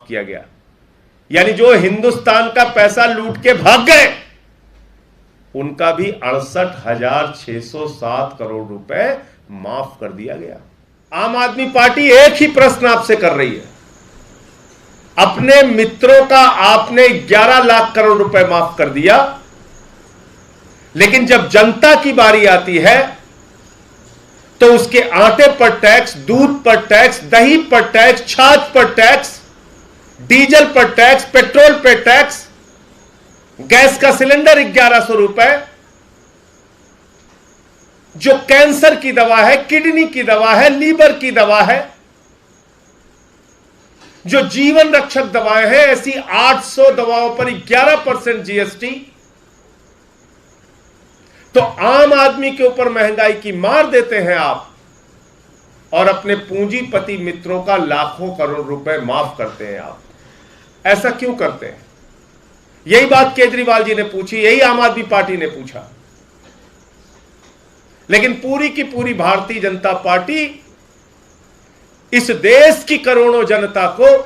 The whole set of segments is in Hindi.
किया गया। यानी जो हिंदुस्तान का पैसा लूट के भाग गए उनका भी 68,607 करोड़ रुपए माफ कर दिया गया। आम आदमी पार्टी एक ही प्रश्न आपसे कर रही है, अपने मित्रों का आपने 11 लाख करोड़ रुपए माफ कर दिया, लेकिन जब जनता की बारी आती है तो उसके आटे पर टैक्स, दूध पर टैक्स, दही पर टैक्स, छाछ पर टैक्स, डीजल पर टैक्स, पेट्रोल पर टैक्स, गैस का सिलेंडर 1100 रुपए, जो कैंसर की दवा है, किडनी की दवा है, लीवर की दवा है, जो जीवन रक्षक दवाएं हैं, ऐसी 800 दवाओं पर 11% जीएसटी। तो आम आदमी के ऊपर महंगाई की मार देते हैं आप और अपने पूंजीपति मित्रों का लाखों करोड़ रुपए माफ करते हैं आप। ऐसा क्यों करते हैं? यही बात केजरीवाल जी ने पूछी, यही आम आदमी पार्टी ने पूछा, लेकिन पूरी की पूरी भारतीय जनता पार्टी इस देश की करोड़ों जनता को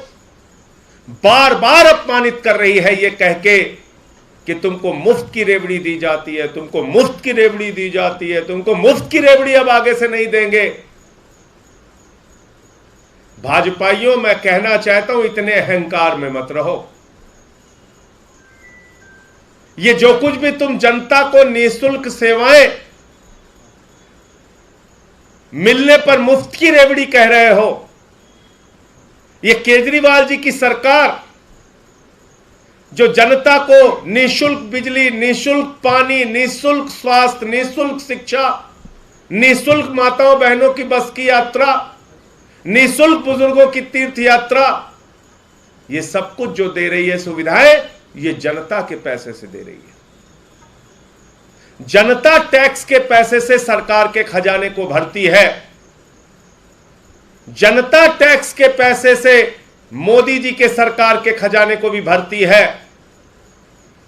बार बार अपमानित कर रही है, यह कह के कि तुमको मुफ्त की रेवड़ी दी जाती है, तुमको मुफ्त की रेवड़ी दी जाती है, तुमको मुफ्त की रेवड़ी अब आगे से नहीं देंगे। भाजपाइयों, मैं कहना चाहता हूं, इतने अहंकार में मत रहो। ये जो कुछ भी तुम जनता को निःशुल्क सेवाएं मिलने पर मुफ्त की रेवड़ी कह रहे हो, ये केजरीवाल जी की सरकार जो जनता को निःशुल्क बिजली, निःशुल्क पानी, निःशुल्क स्वास्थ्य, निःशुल्क शिक्षा, निःशुल्क माताओं बहनों की बस की यात्रा, निःशुल्क बुजुर्गों की तीर्थ यात्रा, ये सब कुछ जो दे रही है सुविधाएं, ये जनता के पैसे से दे रही है। जनता टैक्स के पैसे से सरकार के खजाने को भरती है। जनता टैक्स के पैसे से मोदी जी के सरकार के खजाने को भी भरती है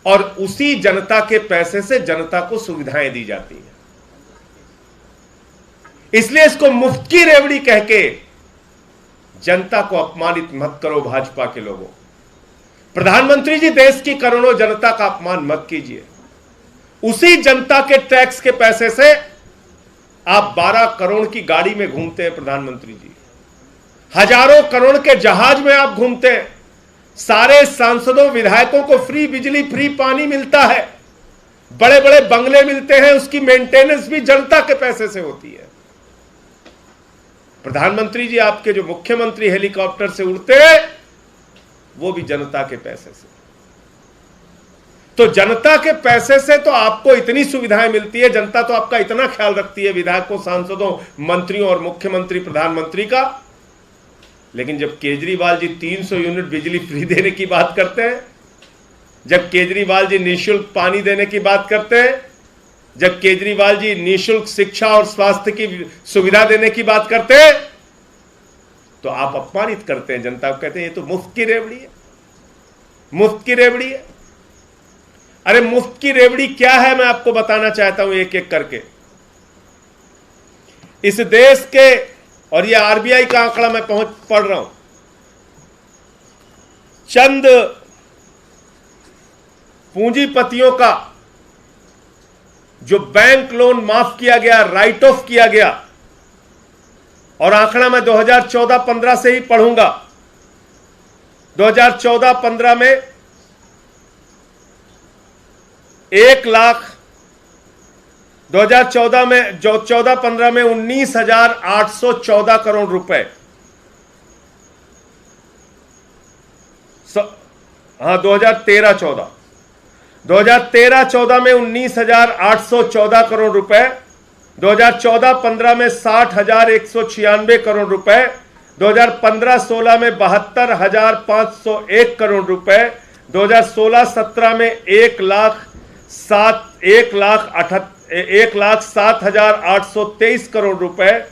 और उसी जनता के पैसे से जनता को सुविधाएं दी जाती है। इसलिए इसको मुफ्त की रेवड़ी कह के जनता को अपमानित मत करो भाजपा के लोगों। प्रधानमंत्री जी, देश की करोड़ों जनता का अपमान मत कीजिए। उसी जनता के टैक्स के पैसे से आप 12 करोड़ की गाड़ी में घूमते हैं प्रधानमंत्री जी, हजारों करोड़ के जहाज में आप घूमते हैं, सारे सांसदों विधायकों को फ्री बिजली, फ्री पानी मिलता है, बड़े बड़े बंगले मिलते हैं, उसकी मेंटेनेंस भी जनता के पैसे से होती है। प्रधानमंत्री जी, आपके जो मुख्यमंत्री हेलीकॉप्टर से उड़ते हैं वो भी जनता के पैसे से। तो जनता के पैसे से तो आपको इतनी सुविधाएं मिलती है, जनता तो आपका इतना ख्याल रखती है, विधायकों, सांसदों, मंत्रियों और मुख्यमंत्री, प्रधानमंत्री का। लेकिन जब केजरीवाल जी 300 यूनिट बिजली फ्री देने की बात करते हैं, जब केजरीवाल जी निःशुल्क पानी देने की बात करते हैं, जब केजरीवाल जी निःशुल्क शिक्षा और स्वास्थ्य की सुविधा देने की बात करते हैं, तो आप अपमानित करते हैं जनता को, कहते हैं ये तो मुफ्त की रेवड़ी है, मुफ्त की रेवड़ी है। अरे मुफ्त की रेवड़ी क्या है, मैं आपको बताना चाहता हूं एक एक करके। इस देश के, और ये आरबीआई का आंकड़ा मैं पढ़ रहा हूं, चंद पूंजीपतियों का जो बैंक लोन माफ किया गया, राइट ऑफ किया गया, और आंकड़ा मैं 2014-15 से ही पढ़ूंगा। 2014-15 में 1 लाख, 2014 में, जो 14-15 में 19,814 करोड़ रुपए, हाँ 2013-14 में 19,814 करोड़ रुपए, 2014-15 में 60,196 करोड़ रुपए, 2015-16 में 72,501 करोड़ रुपए, 2016-17 में 1,07,823 करोड़ रुपए,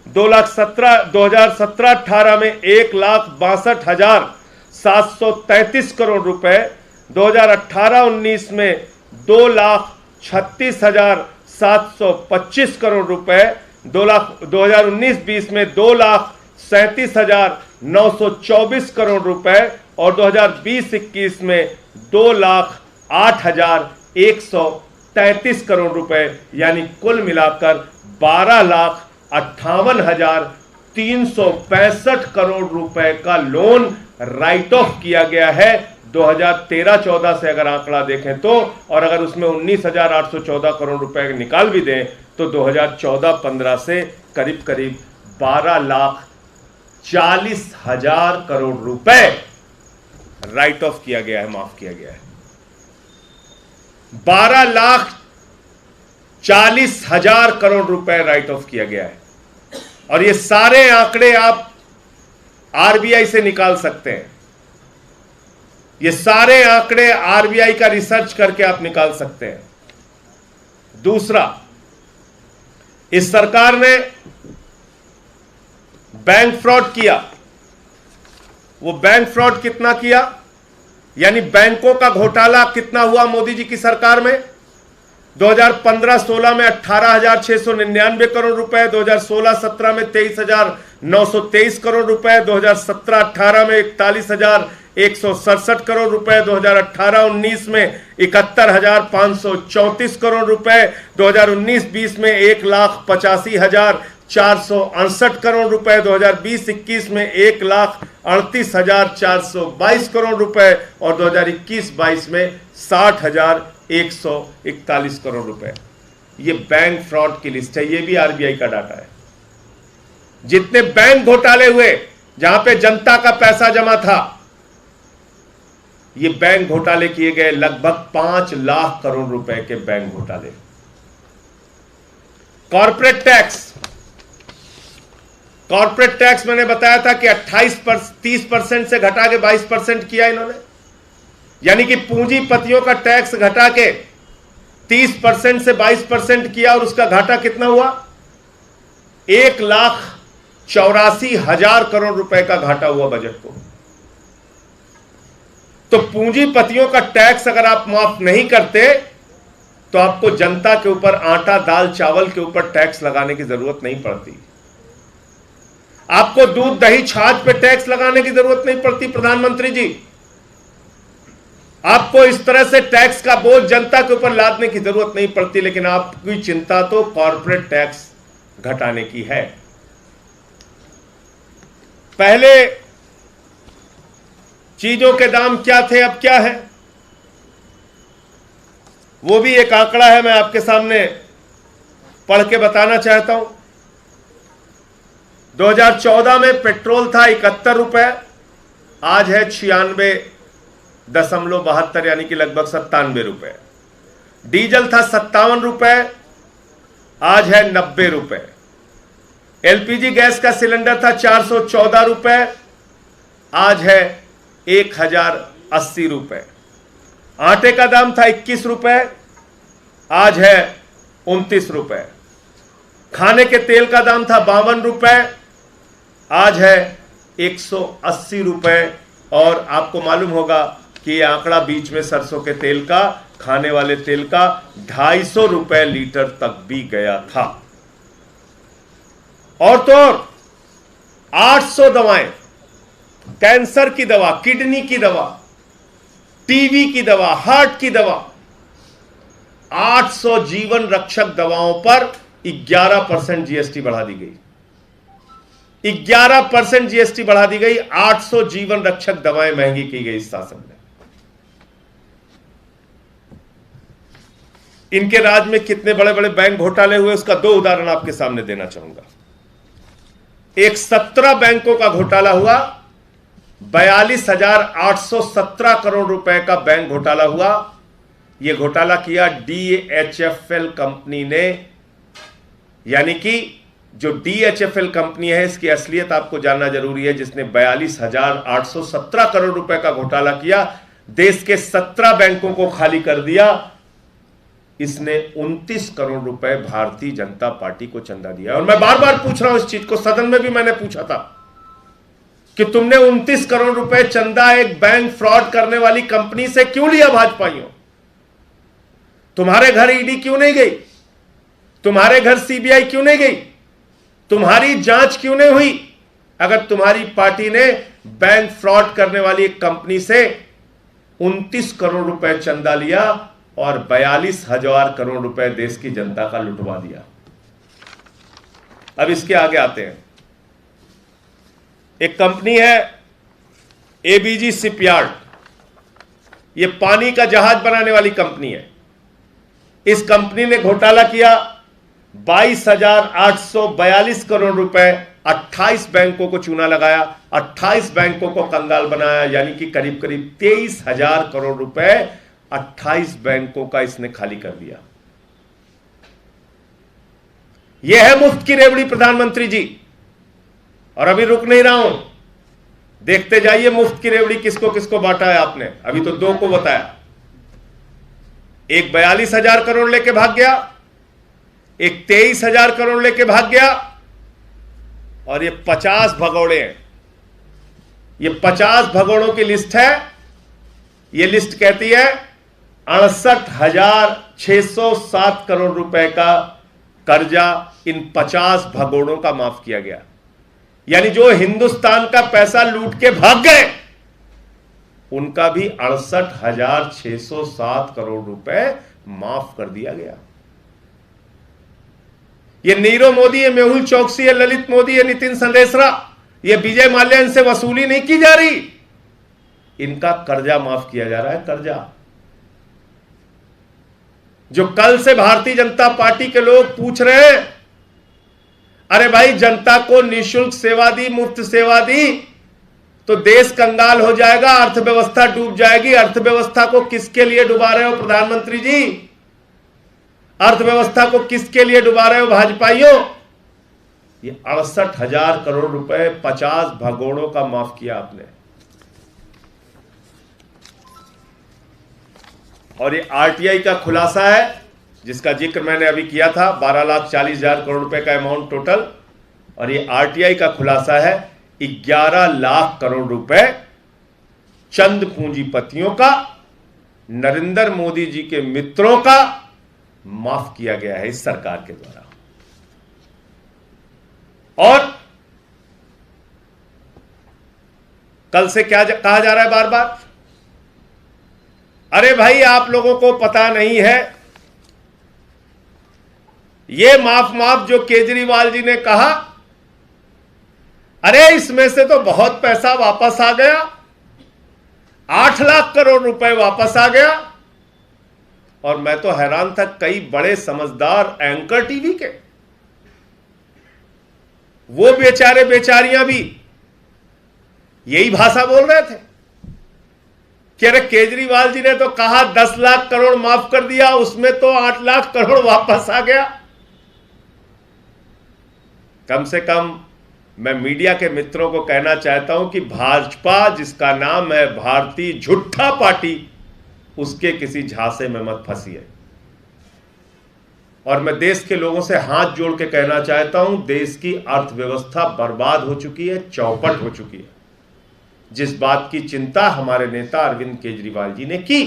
2017-18 में 1,62,733 करोड़ रुपए, 2018-19 में 2,36,725 करोड़ रुपए, 2019-20 में 2,37,924 करोड़ रुपए, और 2020-21 में 2,08,133 करोड़ रुपए, यानी कुल मिलाकर 12,58,365 करोड़ रुपए का लोन राइट ऑफ किया गया है 2013-14 से अगर आंकड़ा देखें तो। और अगर उसमें 19,814 करोड़ रुपए निकाल भी दें तो 2014-15 से करीब करीब 12,40,000 करोड़ रुपए राइट ऑफ किया गया है, माफ किया गया है। 12,40,000 करोड़ रुपए राइट ऑफ किया गया है। और ये सारे आंकड़े आप आरबीआई से निकाल सकते हैं। ये सारे आंकड़े आरबीआई का रिसर्च करके आप निकाल सकते हैं। दूसरा, इस सरकार ने बैंक फ्रॉड किया। वो बैंक फ्रॉड कितना किया, यानी बैंकों का घोटाला कितना हुआ मोदी जी की सरकार में? 2015-16 में 18,699 करोड़ रुपए, 2016-17 में 23,923 करोड़ रुपए, 2017-18 में 41,167 करोड़ रुपए, 2018-19 में 71,534 करोड़ रुपए, 2019-20 में 1,85,468 करोड़ रुपए, 2020-21 में 1,38,422 करोड़ रुपए और 2021-22 में 60,141 करोड़ रुपए। ये बैंक फ्रॉड की लिस्ट है, ये भी आरबीआई का डाटा है। जितने बैंक घोटाले हुए जहां पे जनता का पैसा जमा था, ये बैंक घोटाले किए गए लगभग 5 लाख करोड़ रुपए के बैंक घोटाले। कॉर्पोरेट टैक्स मैंने बताया था कि 30% से घटा के 22% किया इन्होंने, यानी कि पूंजीपतियों का टैक्स घटा के 30% से 22% किया। और उसका घाटा कितना हुआ? 1,84,000 करोड़ रुपए का घाटा हुआ बजट को। तो पूंजीपतियों का टैक्स अगर आप माफ नहीं करते तो आपको जनता के ऊपर आटा दाल चावल के ऊपर टैक्स लगाने की जरूरत नहीं पड़ती। आपको दूध दही छाछ पे टैक्स लगाने की जरूरत नहीं पड़ती प्रधानमंत्री जी। आपको इस तरह से टैक्स का बोझ जनता के ऊपर लादने की जरूरत नहीं पड़ती। लेकिन आपकी चिंता तो कॉर्पोरेट टैक्स घटाने की है। पहले चीजों के दाम क्या थे, अब क्या है, वो भी एक आंकड़ा है, मैं आपके सामने पढ़ के बताना चाहता हूं। 2014 में पेट्रोल था 71 रुपए, आज है 96.72, यानी कि लगभग 97 रुपए। डीजल था 57 रुपए, आज है 90 रुपए। एलपीजी गैस का सिलेंडर था 414 रुपए, आज है 1,080 रुपए। आटे का दाम था 21 रुपए, आज है 29 रुपए। खाने के तेल का दाम था 52 रुपए, आज है 180 रुपए। और आपको मालूम होगा कि यह आंकड़ा बीच में सरसों के तेल का, खाने वाले तेल का 250 रुपए लीटर तक भी गया था। और तो और 800 दवाएं, कैंसर की दवा, किडनी की दवा, टीबी की दवा, हार्ट की दवा, 800 जीवन रक्षक दवाओं पर 11% जीएसटी बढ़ा दी गई। 11% जीएसटी बढ़ा दी गई। 800 जीवन रक्षक दवाएं महंगी की गई इस शासन में। इनके राज में कितने बड़े बड़े बैंक घोटाले हुए, उसका 2 उदाहरण आपके सामने देना चाहूंगा। एक 17 बैंकों का घोटाला हुआ, 42,817 करोड़ रुपए का बैंक घोटाला हुआ। यह घोटाला किया डीएचएफएल कंपनी ने, यानी कि जो डीएचएफएल कंपनी है, इसकी असलियत आपको जानना जरूरी है, जिसने 42,817 करोड़ रुपए का घोटाला किया, देश के 17 बैंकों को खाली कर दिया। इसने 29 करोड़ रुपए भारतीय जनता पार्टी को चंदा दिया। और मैं बार बार पूछ रहा हूं इस चीज को, सदन में भी मैंने पूछा था कि तुमने 29 करोड़ रुपए चंदा एक बैंक फ्रॉड करने वाली कंपनी से क्यों लिया भाजपाइयों? तुम्हारे घर ईडी क्यों नहीं गई? तुम्हारे घर सीबीआई क्यों नहीं गई? तुम्हारी जांच क्यों नहीं हुई? अगर तुम्हारी पार्टी ने बैंक फ्रॉड करने वाली एक कंपनी से 29 करोड़ रुपए चंदा लिया और 42,000 करोड़ रुपए देश की जनता का लुटवा दिया। अब इसके आगे आते हैं। एक कंपनी है एबीजी शिपयार्ड, ये पानी का जहाज बनाने वाली कंपनी है। इस कंपनी ने घोटाला किया, 22,842 करोड़ रुपए 28 बैंकों को चूना लगाया, 28 बैंकों को कंगाल बनाया, यानी कि करीब करीब 23,000 करोड़ रुपए 28 बैंकों का इसने खाली कर दिया। यह है मुफ्त की रेवड़ी प्रधानमंत्री जी। और अभी रुक नहीं रहा हूं, देखते जाइए मुफ्त की रेवड़ी किसको किसको बांटा है आपने। अभी तो 2 को बताया, एक 42,000 करोड़ लेके भाग गया, एक 23,000 करोड़ लेके भाग गया, और ये 50 भगौड़े हैं। ये 50 भगौड़ों की लिस्ट है। ये लिस्ट कहती है 68,607 करोड़ रुपए का कर्जा इन 50 भगौड़ों का माफ किया गया। यानी जो हिंदुस्तान का पैसा लूट के भाग गए, उनका भी 68,607 करोड़ रुपए माफ कर दिया गया। ये नीरव मोदी, ये मेहुल चौकसी, ये ललित मोदी, ये नितिन संदेशरा, ये विजय माल्या, इनसे वसूली नहीं की जा रही, इनका कर्जा माफ किया जा रहा है। कर्जा जो कल से भारतीय जनता पार्टी के लोग पूछ रहे हैं, अरे भाई जनता को निःशुल्क सेवा दी, मुफ्त सेवा दी तो देश कंगाल हो जाएगा, अर्थव्यवस्था डूब जाएगी। अर्थव्यवस्था को किसके लिए डुबा रहे हो प्रधानमंत्री जी? अर्थव्यवस्था को किसके लिए डुबा रहे हो भाजपाइयों? ये 68,000 करोड़ रुपए 50 भगोड़ों का माफ किया आपने। और ये आरटीआई का खुलासा है, जिसका जिक्र मैंने अभी किया था, 12,40,000 करोड़ रुपए का अमाउंट टोटल। और ये आरटीआई का खुलासा है 11 लाख करोड़ रुपए चंद पूंजीपतियों का, नरेंद्र मोदी जी के मित्रों का माफ किया गया है इस सरकार के द्वारा। और कल से क्या कहा जा रहा है बार बार, अरे भाई आप लोगों को पता नहीं है, ये माफ जो केजरीवाल जी ने कहा, अरे इसमें से तो बहुत पैसा वापस आ गया, 8 लाख करोड़ रुपए वापस आ गया। और मैं तो हैरान था, कई बड़े समझदार एंकर टीवी के, वो बेचारे बेचारियां भी यही भाषा बोल रहे थे कि अरे केजरीवाल जी ने तो कहा 10 लाख करोड़ माफ कर दिया, उसमें तो 8 लाख करोड़ वापस आ गया। कम से कम मैं मीडिया के मित्रों को कहना चाहता हूं कि भाजपा, जिसका नाम है भारतीय झूठा पार्टी, उसके किसी झांसे में मत फंसिए। और मैं देश के लोगों से हाथ जोड़ के कहना चाहता हूं, देश की अर्थव्यवस्था बर्बाद हो चुकी है, चौपट हो चुकी है। जिस बात की चिंता हमारे नेता अरविंद केजरीवाल जी ने की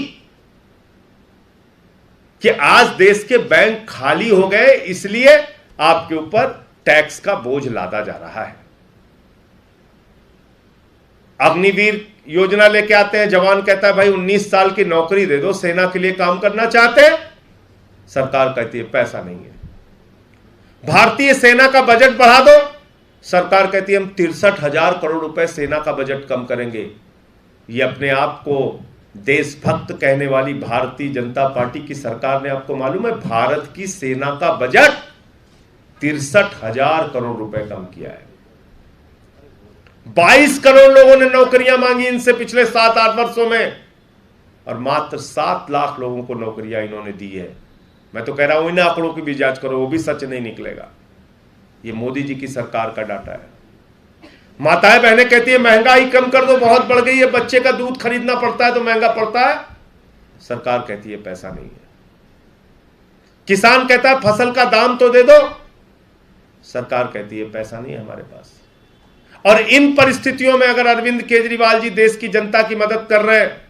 कि आज देश के बैंक खाली हो गए, इसलिए आपके ऊपर टैक्स का बोझ लादा जा रहा है। अग्निवीर योजना लेके आते हैं, जवान कहता है भाई 19 साल की नौकरी दे दो, सेना के लिए काम करना चाहते हैं, सरकार कहती है पैसा नहीं है। भारतीय सेना का बजट बढ़ा दो, सरकार कहती है हम 63,000 करोड़ रुपए सेना का बजट कम करेंगे। ये अपने आप को देशभक्त कहने वाली भारतीय जनता पार्टी की सरकार ने, आपको मालूम है, भारत की सेना का बजट 63,000 करोड़ रुपए कम किया है। 22 करोड़ लोगों ने नौकरियां मांगी इनसे पिछले 7-8 वर्षों में, और मात्र 7 लाख लोगों को नौकरियां इन्होंने दी है। मैं तो कह रहा हूं इन आंकड़ों की भी जांच करो, वो भी सच नहीं निकलेगा। ये मोदी जी की सरकार का डाटा है। माताएं बहनें कहती है महंगाई कम कर दो, बहुत बढ़ गई है, बच्चे का दूध खरीदना पड़ता है तो महंगा पड़ता है, सरकार कहती है पैसा नहीं है। किसान कहता है फसल का दाम तो दे दो, सरकार कहती है पैसा नहीं है हमारे पास। और इन परिस्थितियों में अगर अरविंद केजरीवाल जी देश की जनता की मदद कर रहे हैं,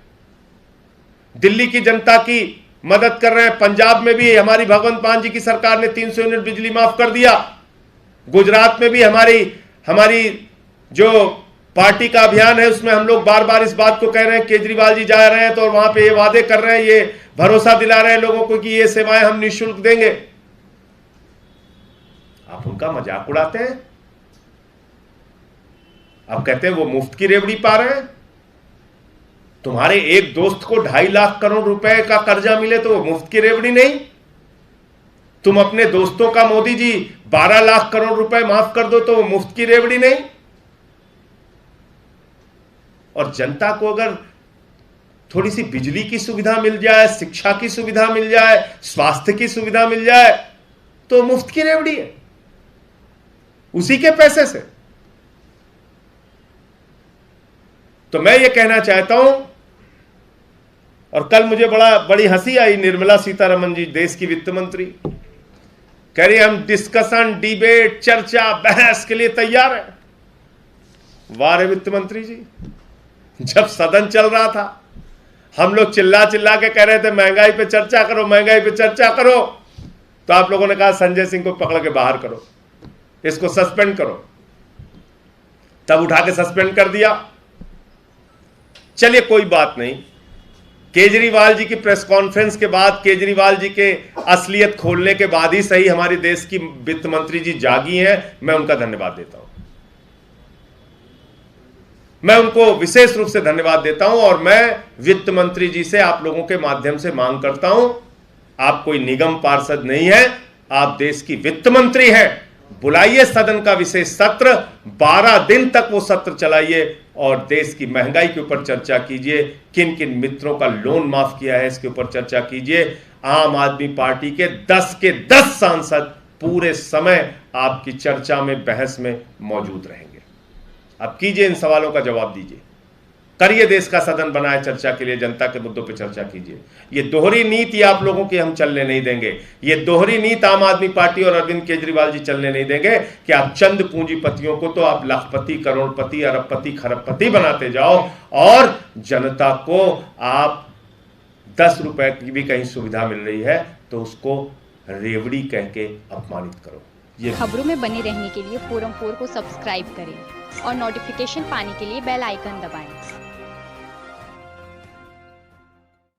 दिल्ली की जनता की मदद कर रहे हैं, पंजाब में भी हमारी भगवंत मान जी की सरकार ने 300 यूनिट बिजली माफ कर दिया, गुजरात में भी हमारी जो पार्टी का अभियान है, उसमें हम लोग बार बार इस बात को कह रहे हैं, केजरीवाल जी जा रहे हैं तो वहां पे ये वादे कर रहे हैं, ये भरोसा दिला रहे हैं लोगों को कि ये सेवाएं हम निःशुल्क देंगे। आप उनका मजाक उड़ाते हैं। आप कहते हैं वो मुफ्त की रेवड़ी पा रहे हैं। तुम्हारे एक दोस्त को 2.5 लाख करोड़ रुपए का कर्जा मिले तो वो मुफ्त की रेवड़ी नहीं। तुम अपने दोस्तों का मोदी जी 12 लाख करोड़ रुपए माफ कर दो तो वो मुफ्त की रेवड़ी नहीं। और जनता को अगर थोड़ी सी बिजली की सुविधा मिल जाए, शिक्षा की सुविधा मिल जाए, स्वास्थ्य की सुविधा मिल जाए तो मुफ्त की रेवड़ी है, उसी के पैसे से। तो मैं ये कहना चाहता हूं, और कल मुझे बड़ी हंसी आई, निर्मला सीतारमण जी देश की वित्त मंत्री कह रही हम डिस्कशन, डिबेट, चर्चा, बहस के लिए तैयार हैं। वाह रे वित्त मंत्री जी, जब सदन चल रहा था हम लोग चिल्ला चिल्ला के कह रहे थे महंगाई पे चर्चा करो, महंगाई पे चर्चा करो, तो आप लोगों ने कहा संजय सिंह को पकड़ के बाहर करो, इसको सस्पेंड करो। तब उठा के सस्पेंड कर दिया। चलिए कोई बात नहीं, केजरीवाल जी की प्रेस कॉन्फ्रेंस के बाद, केजरीवाल जी के असलियत खोलने के बाद ही सही हमारी देश की वित्त मंत्री जी जागी हैं, मैं उनका धन्यवाद देता हूं। मैं उनको विशेष रूप से धन्यवाद देता हूं और मैं वित्त मंत्री जी से आप लोगों के माध्यम से मांग करता हूं, आप कोई निगम पार्षद नहीं है, आप देश की वित्त मंत्री हैं। बुलाइए सदन का विशेष सत्र, 12 दिन तक वो सत्र चलाइए और देश की महंगाई के ऊपर चर्चा कीजिए, किन किन मित्रों का लोन माफ किया है इसके ऊपर चर्चा कीजिए। आम आदमी पार्टी के 10 के 10 सांसद पूरे समय आपकी चर्चा में, बहस में मौजूद रहेंगे। आप कीजिए, इन सवालों का जवाब दीजिए, करिए, देश का सदन बनाए चर्चा के लिए, जनता के मुद्दों पर चर्चा कीजिए। ये दोहरी नीति आप लोगों की हम चलने नहीं देंगे। ये दोहरी नीति आम आदमी पार्टी और अरविंद केजरीवाल जी चलने नहीं देंगे कि आप चंद पूंजीपतियों को तो आप लाखपति, करोड़पति, अरबपति, खरबपति बनाते जाओ और जनता को आप 10 रुपए की भी कहीं सुविधा मिल रही है तो उसको रेवड़ी कह के अपमानित करो। ये खबरों में बने रहने के लिए फोरम 4 को सब्सक्राइब करें और नोटिफिकेशन पाने के लिए बेल आइकन दबाएं।